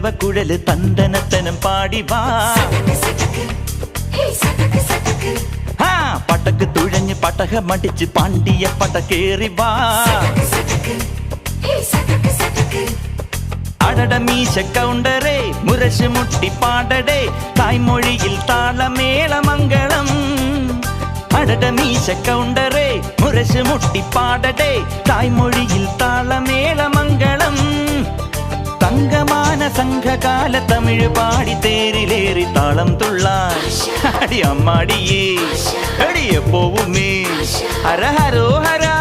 കുരവ കുഴല് തന്തനത്തനം പാടി വാ. പടക്ക് തുഴഞ്ഞ് പടകമടിച്ച് പാണ്ടിയ പടകേറി വാ. അടട മീശ കൗണ്ടറേ മുരശ് മുട്ടി പാടടേ തായ്മൊഴിയിൽ താളമേള മംഗളം. അടട മീശ കൗണ്ടറേ മുരശ് മുട്ടി പാടടേ തായ്മൊഴിയിൽ താളമേള മംഗളം. തങ്കമാന സംഘകാല തമിഴ് പാടി തേരിലേറി താളം തുള്ളാൻ അടി അമ്മാടിയേ അടിയെ പോവുമേ ഹര ഹരോ ഹരാ.